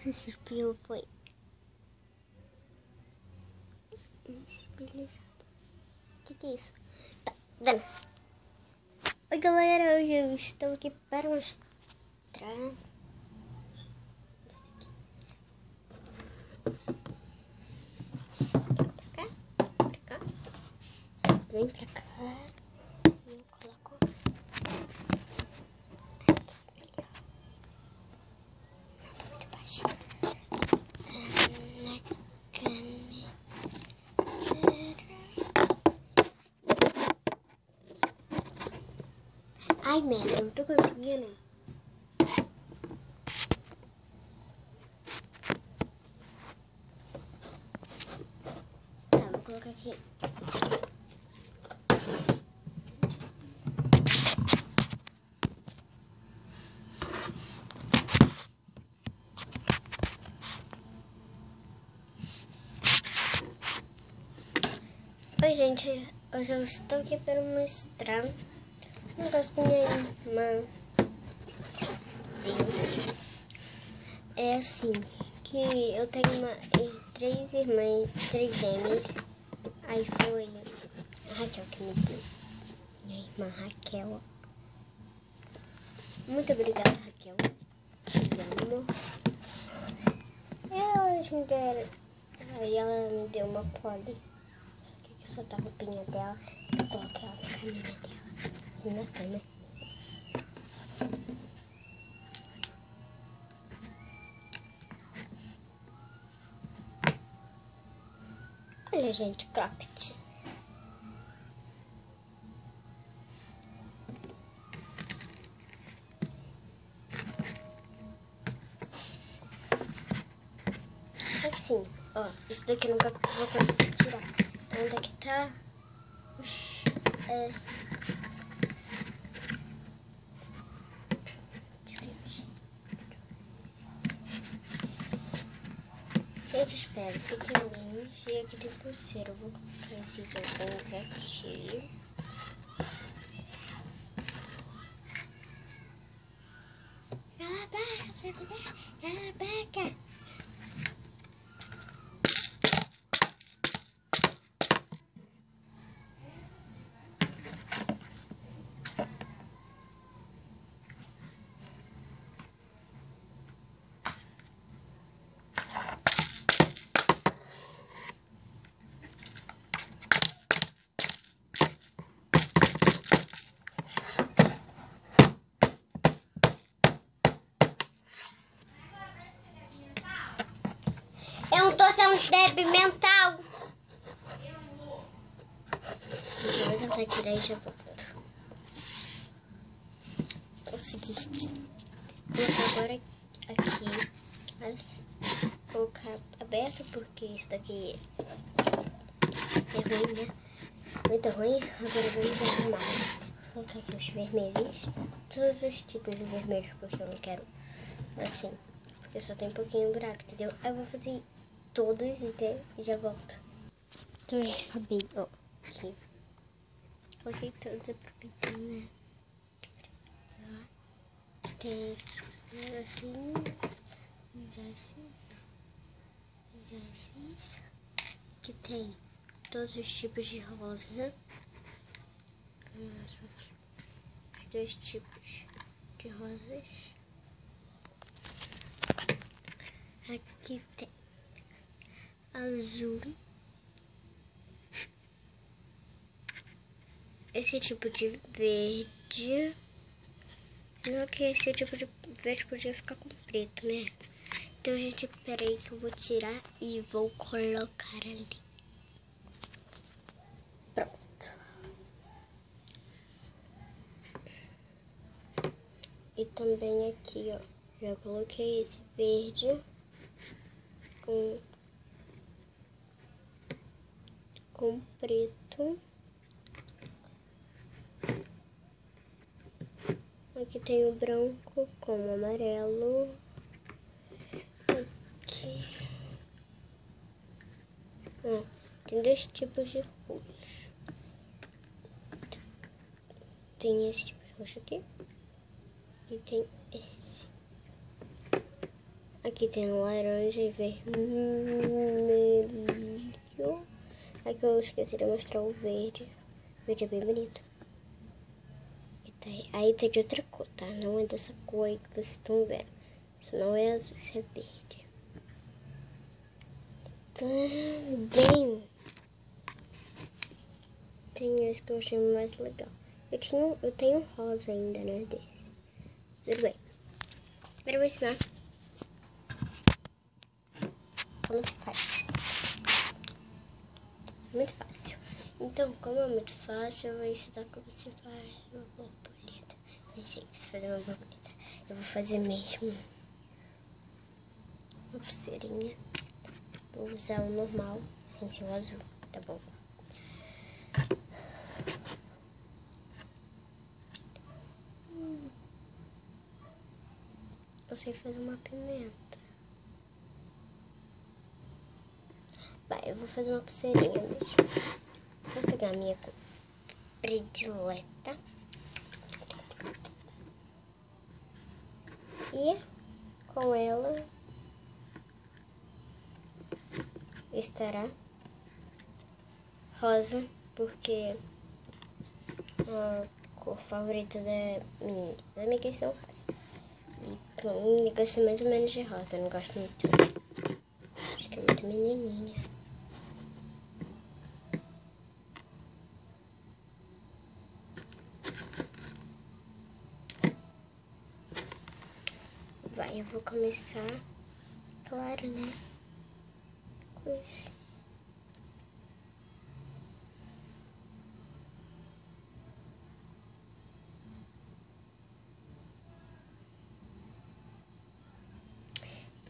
Esse espirro foi espelhado. Que é isso? Tá, dane-se. Oi galera, hoje eu estou aqui para mostrar isso aqui. Pra cá. Vem pra cá. Eu coloco muito baixo. Na câmera. Ai, merda, não tô conseguindo. Tá, vou colocar aqui. Oi, gente. Hoje eu estou aqui para mostrar um negócio que minha irmã deu. É assim, que eu tenho três irmãs, três gêmeas. Aí foi a Raquel que me deu. Minha irmã Raquel. Muito obrigada, Raquel. Te amo. Hoje inteira. Aí ela me deu uma pole. Só tá a roupinha dela. Eu coloquei ela na caminha dela. Na cama. Olha, gente, cropped. Assim, ó. Isso daqui eu nunca vou conseguir tirar. Onde é que tá? Gente, espera, fiquem longe. E aqui tem pulseira. Eu vou colocar esses alguns aqui. Cala a boca, servidora. Cala a boca. Eu não tô sendo débil mental. Eu vou tentar tirar e já volto. Consegui. Vou colocar agora aqui. Assim. Colocar aberto porque isso daqui é ruim, né? Muito ruim. Agora vamos arrumar. Vou colocar aqui os vermelhos. Todos os tipos de vermelhos porque eu não quero assim. Porque só tem um pouquinho buraco, entendeu? Eu vou fazer todos e já volto. Então já acabei, ó, aqui. Coloquei todos, aproveitando, né? Tem esses pedacinhos, esses, que tem todos os tipos de rosa. Os dois tipos de rosas. Aqui tem azul. Esse tipo de verde. Não que esse tipo de verde podia ficar com preto, né? Então, gente, peraí que eu vou tirar e vou colocar ali. Pronto. E também aqui, ó. Já coloquei esse verde com preto. Aqui tem o branco com o amarelo. Aqui. Tem dois tipos de cores. Tem esse tipo de roxo aqui. E tem esse. Aqui tem laranja e vermelho. Aqui eu esqueci de mostrar o verde. O verde é bem bonito. Aí tá de outra cor, tá? Não é dessa cor aí que vocês estão vendo. Isso não é azul, isso é verde. Também tem esse que eu achei mais legal. Eu tenho rosa ainda, né? Desse. Tudo bem. Agora eu vou ensinar como se faz. Muito fácil. Então, como é muito fácil, eu vou ensinar como se faz uma borboleta. Nem sei se fazer uma borboleta. Eu vou fazer mesmo uma pulseirinha. Vou usar o normal, sem ser o azul, tá bom? Eu sei fazer uma pimenta. Vai, eu vou fazer uma pulseirinha mesmo. Vou pegar a minha cor predileta. E com ela estará rosa, porque a cor favorita da minha questão é rosa. E pra mim, gosto mais ou menos de rosa, eu não gosto muito. Acho que é muito menininha. Vai, eu vou começar, claro, né? Com esse.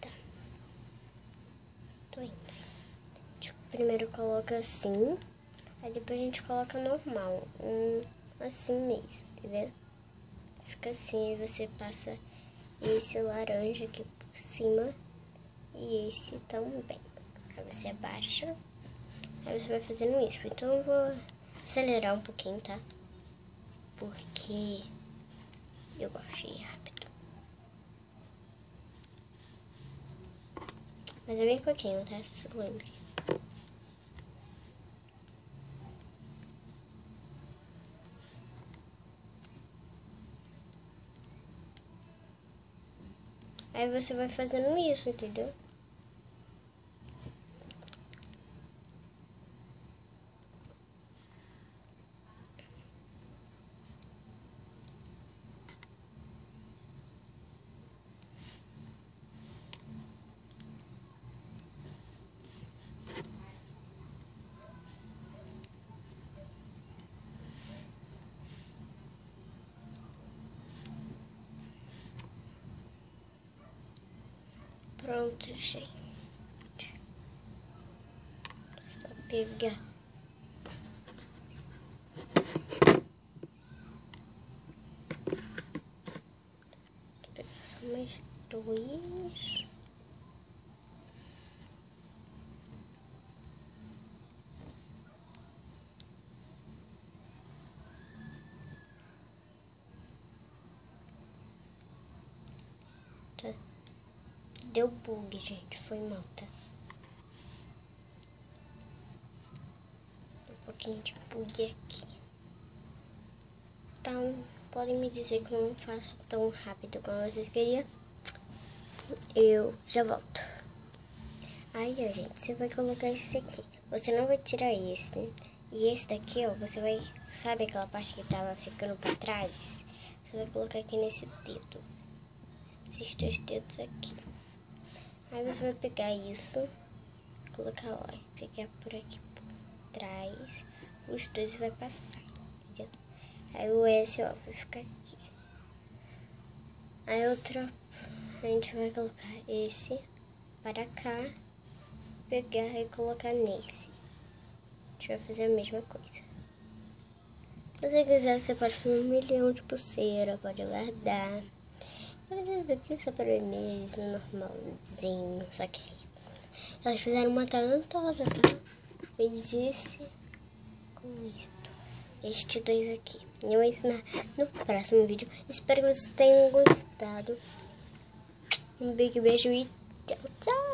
Tá. Tô indo. Primeiro coloca assim, aí depois a gente coloca normal, assim mesmo, entendeu? Fica assim, aí você passa esse laranja aqui por cima e esse também. Aí você abaixa, aí você vai fazendo isso. Então eu vou acelerar um pouquinho, tá? Porque eu gosto de ir rápido. Mas é bem pouquinho, tá? Se lembre. Aí você vai fazendo isso, entendeu? Pronto, gente. Só pegar. Vou pegar só mais dois. Tá. Deu bug, gente. Foi mal, tá? Um pouquinho de bug aqui. Então, podem me dizer que eu não faço tão rápido como vocês queriam. Eu já volto. Aí, ó, gente, você vai colocar esse aqui. Você não vai tirar esse. E esse daqui, ó, você vai... Sabe aquela parte que tava ficando pra trás? Você vai colocar aqui nesse dedo. Esses dois dedos aqui. Aí você vai pegar isso, colocar, ó, pegar por aqui por trás, os dois vai passar, entendeu? Aí o S, ó, vai ficar aqui. Aí outra, a gente vai colocar esse para cá, pegar e colocar nesse. A gente vai fazer a mesma coisa. Se você quiser, você pode fazer 1 milhão de pulseira, pode guardar. Mas aqui só para mim mesmo, normalzinho. Só que elas fizeram uma talentosa, tá? Fez esse com isto. Estes dois aqui. Eu vou ensinar no próximo vídeo. Espero que vocês tenham gostado. Um big beijo e Tchau, tchau.